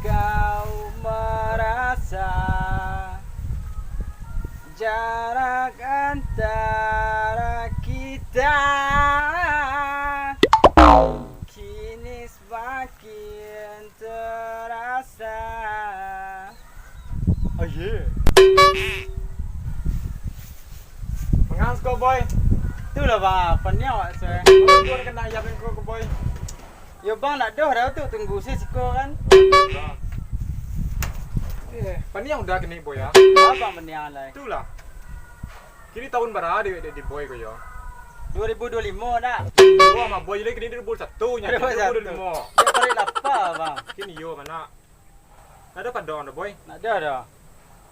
Kau merasa jarak antara kita kini semakin terasa. Oh yeah. Mengang kau boy. Itulah bang, penyawak saya. Kau kena yapin kau boy. Yo bang nak dah tu tunggu siko kan. Paniang udah kini boy ya. Apa penyawak lai? Itulah. Kini tahun berapa di boy kau ya? 2025 dah. Wah mah boy lagi kini 2001 nya. 2025. Dia balik lapar bang. Kini yo mana? Ada padon dah boy. Nak dah dah.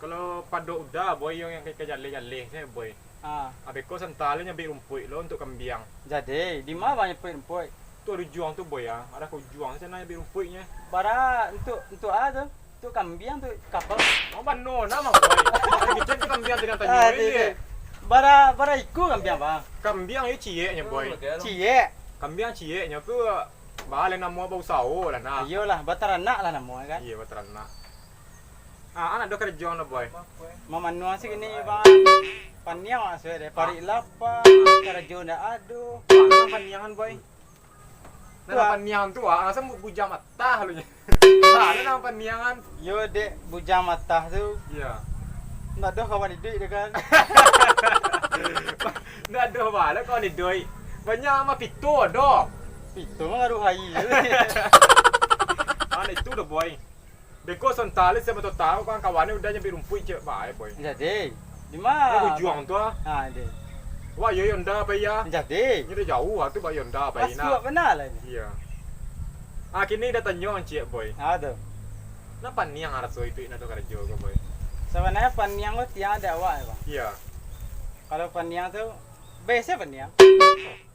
Kalau padon udah boy yang kayak jalan-jalan saya boy. Ah, Abis kau sentalnya ambil rumput lo untuk kembiang. jadi di mana banyak rumput? Tu ada juang tu boy ya. Ada kau juang sana ambil rumputnya. Bara untuk ada. Tu kambing tu kapal. Mau bano nama boy. Kita tu kembiang dengan tanya ini. Bara iku kambing bang. Kembiang itu cie nya boy. Cie. Kembiang cie nya tu balik nama bau sawo lah nah. Ayolah, bataranak lah nama kan. Iya beternak. Anak dah kerja na boy. Mama nuan sini bang. Paniang asal deh. Pari lapa. Kerja ndak ado. Mana paniangan boy? Nama paniangan tu asal bujang mata halunya. Ada nama paniangan. Yo dek bujang mata tu. Iya. Ndak ada kawan hidup dia kan. Ndak ada bala kau ni doi. Banyak mah pitu dah. Itu mah ngaruh hai. Itu dah boy. Beko sentale saya betul tahu kan kawannya udah nyampe rumput je baik boy. Jadi, di Ini mana? juang tu ah. Ha, dek. Wah yo yonda bayar. Jadi, Ini dah jauh ah tu bayar yonda bayar masuk na. benar lah ni. Iya. Kini dah tanya cik boy. Ada. Napa ni yang harus itu nak kerja ke boy? Sebenarnya paniang tu tiang ada awak bang. Iya. Kalau paniang tu biasa paniang.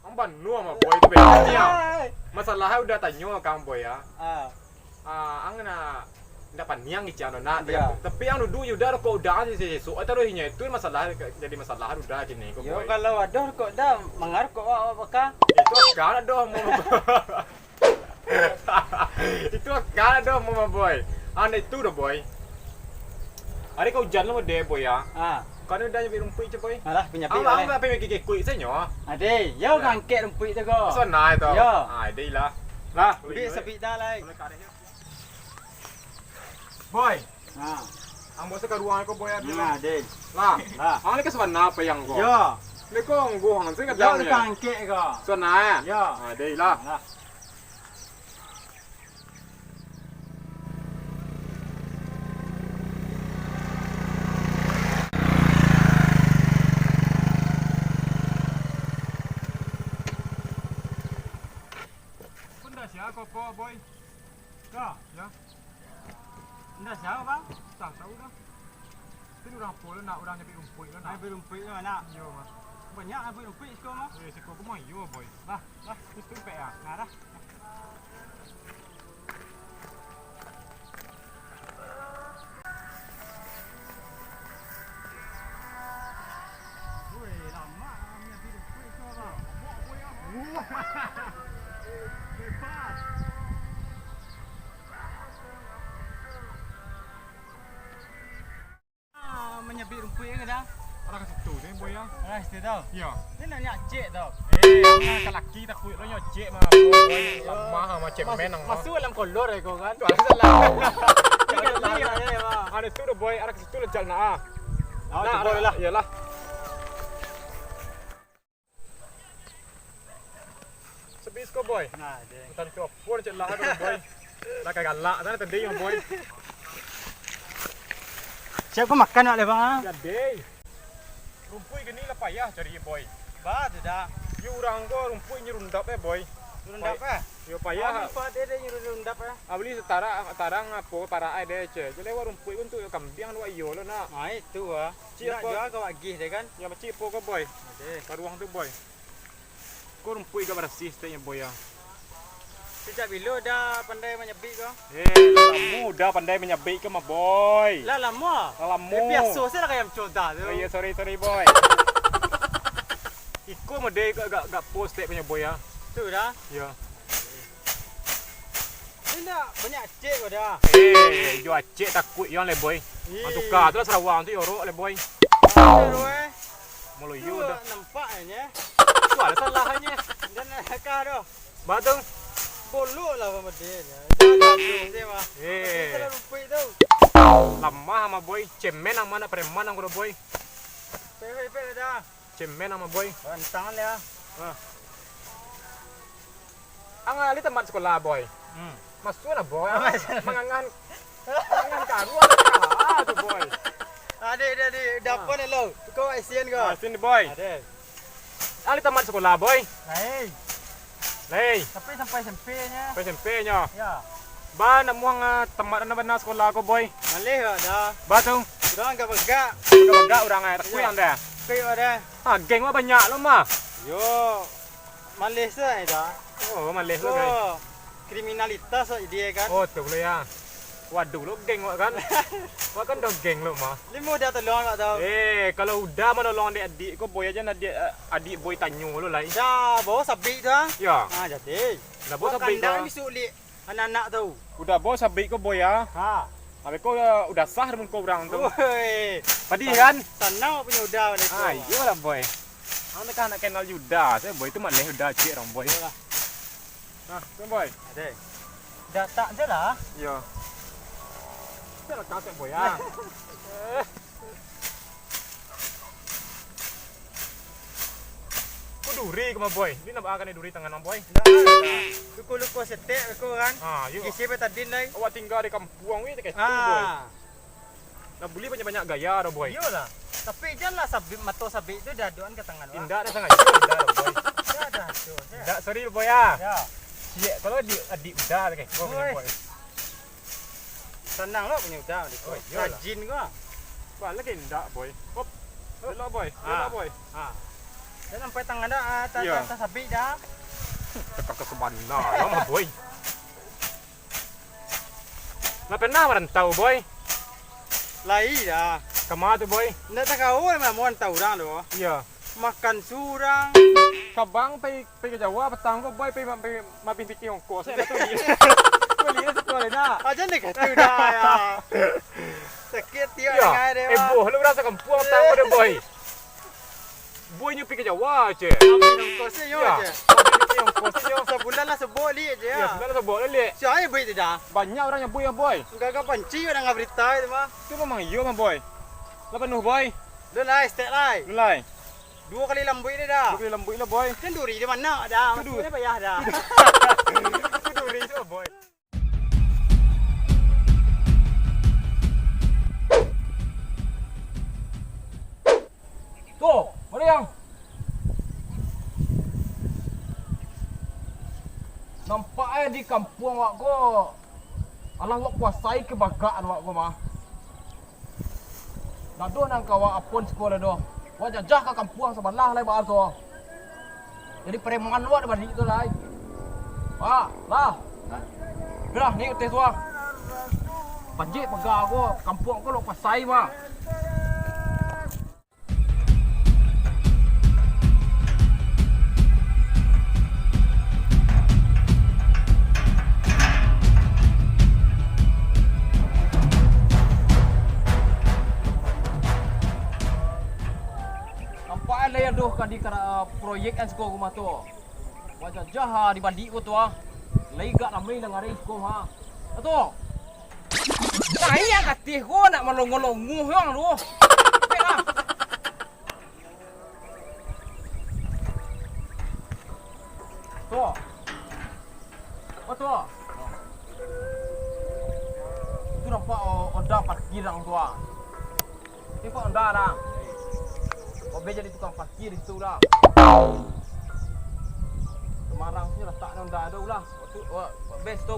Ang banu sama boy tu bedanya. Masalahnya udah tanya kang boy ya. Ang na dapat niang ican na. Ya. Tapi yang dulu udah kau udah sih so taruhnya itu masalah jadi masalah udah gini kau Yo boy. kalau ada kok dah mengar kok apa Itu kan ada mau. Itu kan ada mau boy. Ane itu dah boy. Hari kau jalan sama dia boy ya. Kau ni udah nyampe rumput je boy. Malah punya Ang pi. lang apa yang kiki kuih saya nyo. Ade, yo ngangket rumput tu ko. So naik tu. Ya. Deh lah. Lah, Bi sepi dah lai. Boy, Ha. ang bosa ka ruang ko boy Nah, abila. ade. Lah. Lah. Ang ni kaswana pa yang ko. Yo. Ni ko ang guhang sing ka Yo jam ya. ngangket ko. So na. Ya. Deh lah. Lah. Bunda siapa kok boy? Dah, ya. Ndak siapa bang? Tak tahu dah. Tapi orang pola nak orang nyampe rumput kan. Ai berumput mana? Yo mah. Banyak ai berumput ko mah. Si ko mo yo boy. Lah, Terus tu pe ah. nah dah. Woi, lama punya berumput ko bang. Lepas. Menyabit rumput ke dah? Orang kat situ ni boy ya. Ah, situ tau. Ya. Ni nak nyak cek tau. Ang kalaki tak kuit lo nyocek mah boy. Lama macam menang. Masuk dalam kolor ko kan. Tu asal lah. Ni kan ni ada bang. Ada tu dah boy, ada kat situ lah jalan ah. Oh, boleh lah. Iyalah. Sebis ko boy. Nah, deh. Bukan tu apa je lah boy. Dah kayak galak sana tadi yang boy. Siap kau makan nak le bang? Ya deh. Rumpui gini lah payah cari boy. Ba sudah. You orang ko rumpui nyerundap boy. Rundap ah. Yo payah. Apa dia rundap ah? Abli tarang apa para ai deh ce. Jadi war rumpui untuk kambing wa iyo lo na. Ah itu ah. Cik jual kau agih deh kan? Ya macam po ko boy. Ada. Karuang tu boy. Ko rumpui ka bersih teh boy ya. Sejak bila dah pandai menyabik kau? Lama dah pandai menyabik ke mah boy. Lah lama. Lama. Biasa saya kayak coda tu. Oh iya sorry boy. Iko mah deh gak post teh punya boy ya. Tu dah. Ya. Ini dah banyak cik kau dah. Jo acik takut yang le boy. Antukar tu lah Sarawak tu yorok le boy. Aduh eh. Mulu Tu you dah. nampaknya. Tu ada salahnya. Dan akar tu. Batung. Bolok lah sama dia. Jangan dia mah. Kita rumput tu. Lama sama boy. Cemen sama nak preman aku boy. Pe dah. Cemen sama boy. Rantang dia. Ang ali tempat sekolah boy. Masuk lah boy. Mangangan karu ada tu boy. Ada dapat ni lo. Kau Asian kau. Sini boy. Ada. Ali tempat sekolah boy. Naik. Lei. Tapi sampai SMP-nya. SMP-nya. Ya. Ba namuang tempat na benar sekolah ko boy. Malih kau dah. Batung. Orang enggak begak. Gak orang ai takui anda. Kau ada. Ha geng mah banyak lo mah. Yo. Malih sah dah. Oh malih lo So, guys. kriminalitas dia kan. Oh tu boleh ya. Waduh lo geng wak kan. Wak kan dong geng lo mah. Lima dah tolong tak tahu. Kalau udah menolong adik-adik ko boy aja adik boy tanyo lo lai. Dah bawa sabik tu. Ya. Jadi. Dah bawa sabik Kandang dah. ni sulit. Anak-anak tu. Udah bawa sabik ko boy ya. Ha. Habis ko udah sah dengan ko orang tu. Oi. Tadi kan. Senang punya udah balik tu. Ayo lah boy. Anda kan nak kenal Yuda. Saya boy tu malih udah cik orang boy. Nah, tu boy. Ada. Dah tak je lah. Ya. Saya nak kasih boy ya. Kau duri ke mah boy? Ini nak akan duri tangan boy. Dah. Luku-luku setek aku kan. Ah, yuk. Isi betadin lagi. Awak tinggal di kampung ni dekat situ boy. Nak beli banyak-banyak gaya dah boy. Iyalah. Tapi janganlah sabik mato sabik tu dah doan ke tangan wak. Indah dah sangat dah boy. Dah tu. Tak sorry boy ya. Ya. Cik kalau adik udah dekat kau punya boy. Senang lah punya udah balik. Oh, iyalah. Rajin kau. Balik indah boy. Hop. Hello boy. Hello boy. Ha. Dah sampai tangan dah Ya. atas sabik dah. Dekat ke Sabana lama boy. Nak pernah merantau boy? Lai dah. Kemana tu boy? Nak tak kau memang mau tahu orang tu. Iya. Makan surang. Kabang pergi ke Jawa petang ko boy pergi mampir fikir Hong Kong. Saya tu ni. Kau lihat sekolah nak. Aja ni kata dah ya. Sakit tiap Ya. dengan dia. Boh, lu rasa kampung petang ko deh boy. Boy ni pergi ke Jawa je. Minum kursi yo Ya. je. Mampir fikir Hong Kong je. Sebulan lah sebut li je Ya, ya. sebenarnya sebut le. Saya beri tu dah. Banyak orang yang boy ya boy. Enggak panci orang ngah berita itu mah. Tu memang iya mah boy. Lah penuh boy. Dah lah, step lah. Mulai. 2 kali lambui ni dah. Bukit lembut lah boy. Kan duri di mana dah? Duri. Maksudnya payah dah. Tu duri tu boy. Tu, mana yang? Nampaknya di kampung awak ko. Alah awak kuasai kebagaan awak ko mah. Nado nang kawa apun sekolah doh. Wah jajah ke kampung sebelah lai baal so. Jadi preman awak balik tu lai. Ah, lah. Dah ni tes wah. Panjik pegah ko kampung ko lo kuasai mah. Nampaknya layan doh kan di proyek kan sekolah rumah tu. Wajah jaha di balik ko tu ah. Laigat ramai nang ari ko ha. Tu. Saya katih ko nak melong-melonguh yang tu. Baiklah. Tu. Apa tu? nampak Onda parkir orang tua. Ini kok Onda dah. Kau jadi tukang parkir itu dah. Semarang sini letaknya Onda ada ulah. Waktu best tu.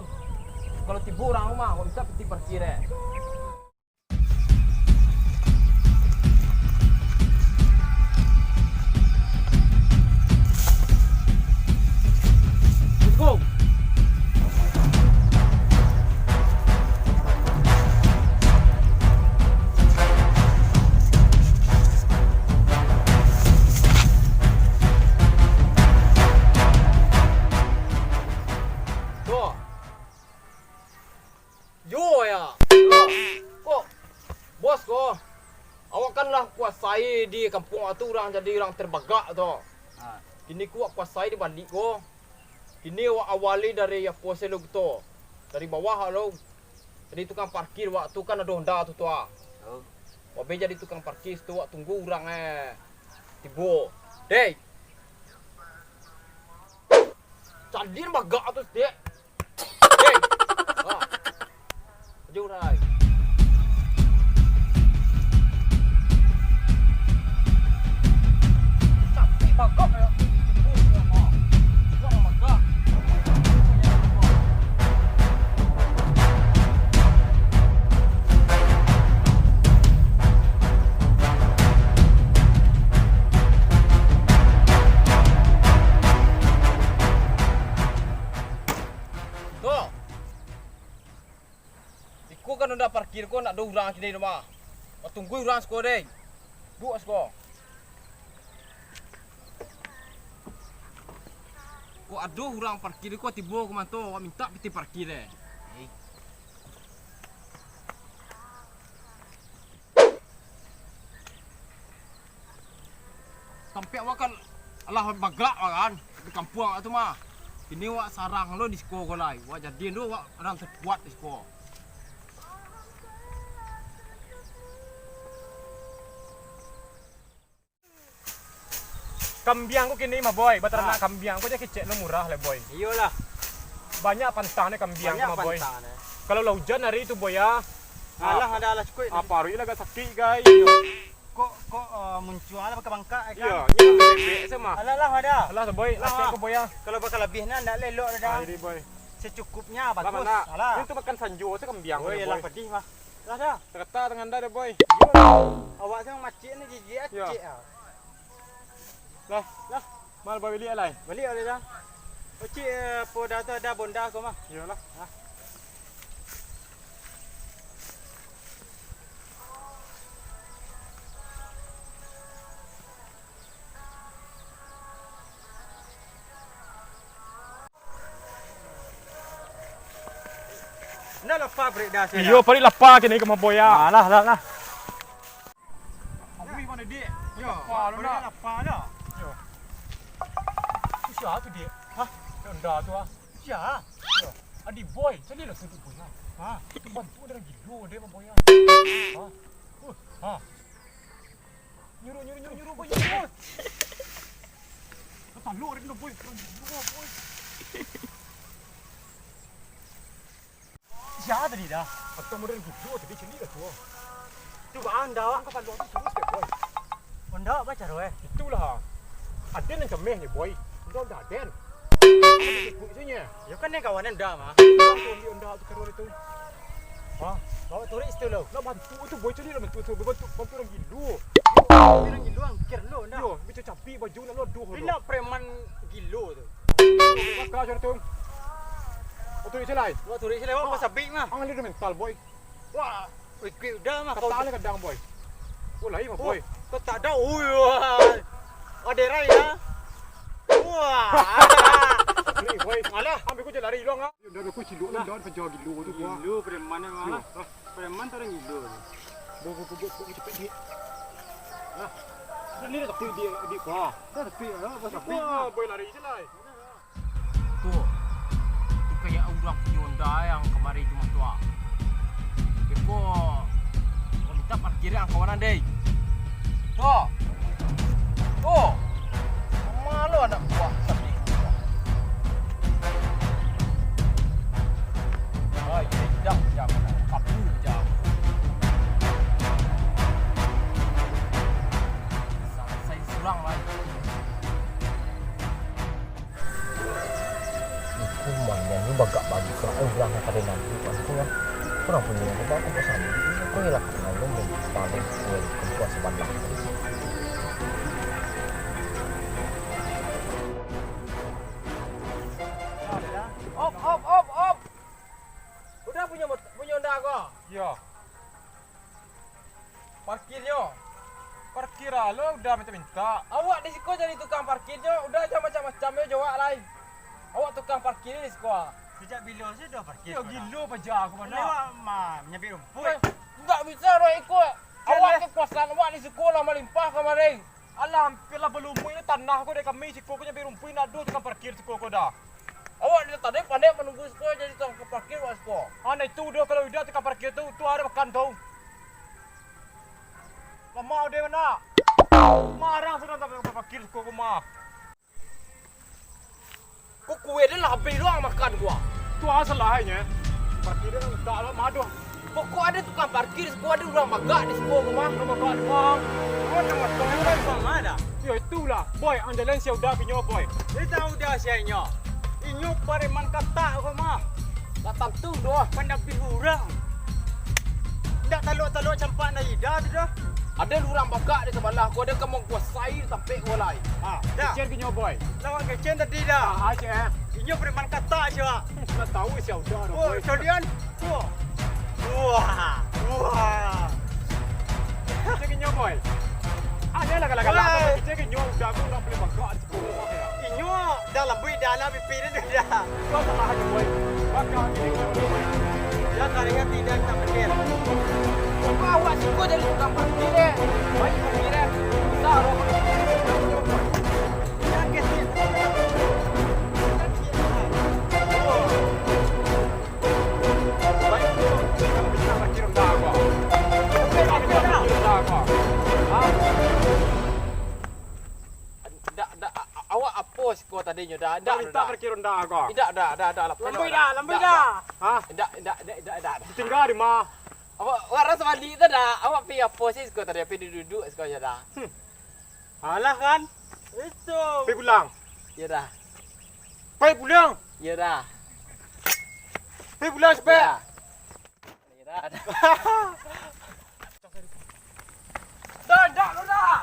Kalau tiba orang rumah, kau bisa pergi parkir eh. Let's go. Kuasai di kampung tu orang jadi orang terbagak tu. Kini ku kuasai di balik ko. Kini awak awali dari apa selug tu. Dari bawah lo. Jadi tukang parkir waktu kan ada Honda tu tua. Wak jadi tukang parkir tu wak tunggu orang tibo. Dek. Jadi bagak tu dek. Dek. Jauh rai. Bagak ya. Tuh. Iku kan udah parkir ko nak ada orang kini rumah. Tunggu orang sko deh. Dua sko. Kau aduh orang parkir kau tiba ke mana tu? Kau minta pergi parkir eh. Sampai awak kan alah bagak kan di kampung tu mah. Ini awak sarang lo di sekolah kau lai. Awak jadi lo awak orang terkuat di sekolah. Kambiang ko kini mah boy, beternak kambiang ko je kecek lo murah le boy. Iyalah. Banyak pantangnya kambiang Banyak mah boy. pantang. Kalau lah hujan hari itu boy ya. Alah ada alas kuit. Apa hari agak sakit guys. Kok muncul ala pakai bangka kan? Iya, ini bebek sama. Alah ada. Alah boy, lasik ko boy ya. Kalau bakal lebihnya ndak lelok dah. Ini boy. Secukupnya bagus. Mana? Alah. Ini tu makan sanjo tu kambiang Oh, boy. iyalah pedih mah. Lah dah. Terkata dengan dah boy. Awak tu macik ni gigi acik ah. Lah. Mal boy beli alai. Balik oleh dah. Ocik apa dah tu ada bonda kau mah. Iyalah. Nak lah pabrik dah saya. Iyo, pari lapar kini ke mah boy ya. Lah. Aku mana dia? Yo, Apa lu nak? Lapar dah. Yo. Siapa tu dia? Hah? Honda tu ah. Siapa? Yo. Adi boy, jadi lah satu punya. Ha. Itu bantu dia gilo dia mah boy ya. Ha. Ha. Nyuruh boy. Apa lu orang tu boy? Boy. Siapa tadi dah? Atau model gitu tadi celi lah tu. Cuba anda awak Angkat palu tu terus deh boy. anda baca roh. Itulah. Aden yang cemeh ni boy. Dah Aden. Ibu sini. Ya kan ni kawan anda mah. Kau anda tu kerja itu. Ha, bawa turis tu lo. Nak bantu tu boy celi lah bantu bantu orang gilo. Bilang gilo ang kir lo anda. Yo, bicu capi baju nak lo duh. Bila preman gilo tu. Maka macam tu. Otu ni celai. Bawa turis le bawa sabik mah. Ang lihat mental boy. Wah, kuit dah mah kau. Kata kadang boy. Oh lain mah boy. Kau tak ada. Wah. Ada rai dah. Wah. Ni boy. Alah, Ambil aku je lari long ah. Dah aku ciluk lah dah penjual gilo tu gua. gilo preman ni mah. Preman tu orang gilo. Bo cepet dia. Nah. Ni dah tapi dia gua. Dah tapi apa Tapi ah boy lari je lah. Tu. Tu kayak orang punya Honda yang kemarin cuma tua. Beko. Kau minta parkir yang kawanan deh. Tu. Oh. Malu anak buah tapi. Ay, tidak jam. Kapu jam. Kurang berangkat pada nanti kan. Kurang punya sebab aku pesan. Kau ialah kenal lu paling kuat kuat sebanyak. Op. Udah punya undak kau? Ya. Parkirnya. Parkir lo udah minta-minta. Awak di sekolah jadi tukang parkirnya, udah aja macam-macamnya jawab lain. Awak tukang parkir di sekolah. Sejak bila saya dah parkir? Ya gila paja aku mana. Lewat mah nyambi rumput. Enggak bisa roh ikut. Awak kekuasaan awak di sekolah melimpah kemarin. Alah hampirlah berlumur ini tanah aku dari kami siko punya berumpuin ada tukang parkir siko aku dah. Awak di tadi pandai menunggu sekolah jadi tukang parkir awak sekolah. Ana itu dia kalau udah tukang parkir tu ada makan tu. Lama dia mana? Marah sudah tukang parkir siko aku mah. Kau kue dia lah habis doang makan gua. Tu asalahnya. Parkir dia tak lah madu. Pokok ada tukang parkir sekolah ada orang magak di sekolah rumah. Nama kau mah. Oh, nama kau yang bang ada. Ya itulah. Boy, andalan siapa dah pinyo boy. Dia tahu dah sianya. Inyo pareman kata kau mah. Datang tu doa. Pandang pihurang. Tak taluk-taluk campak na ida tu dah. Ada orang magak di sebelah gua ada kamu kuasai sampai gua lain. Ha, Dah. kecil pinyo boy. Lawan kecen tadi dah. Ah, aja. Inyo pareman kata siapa. Sudah tahu siapa dah. Oh, Solian. Wah. Kecil pinyo boy. Ada lah kalau kecil pinyo udah aku nak boleh magak di sekolah ya. Inyo dalam bui dalam pipi dia dah. Kau salah aja boy. Magak di sekolah. Dia taringan tidak nak parkir. Kau awak sekolah jadi tukang parkir deh. Baik parkir deh. Bisa roh. Awak apa sekolah tadinya dah? Tak minta parkir rendah kau. Tidak dah. Lambai dah. Hah? Tidak. Tinggal di mana? Awak orang sebalik tu dah. Awak pergi apa sih sekolah tadi? Pergi duduk sekolah dah. Alah kan. Itu. Pergi pulang. Ya dah. Pergi pulang. Ya dah. Pergi pulang sepek. Ya dah. Dah lu dah.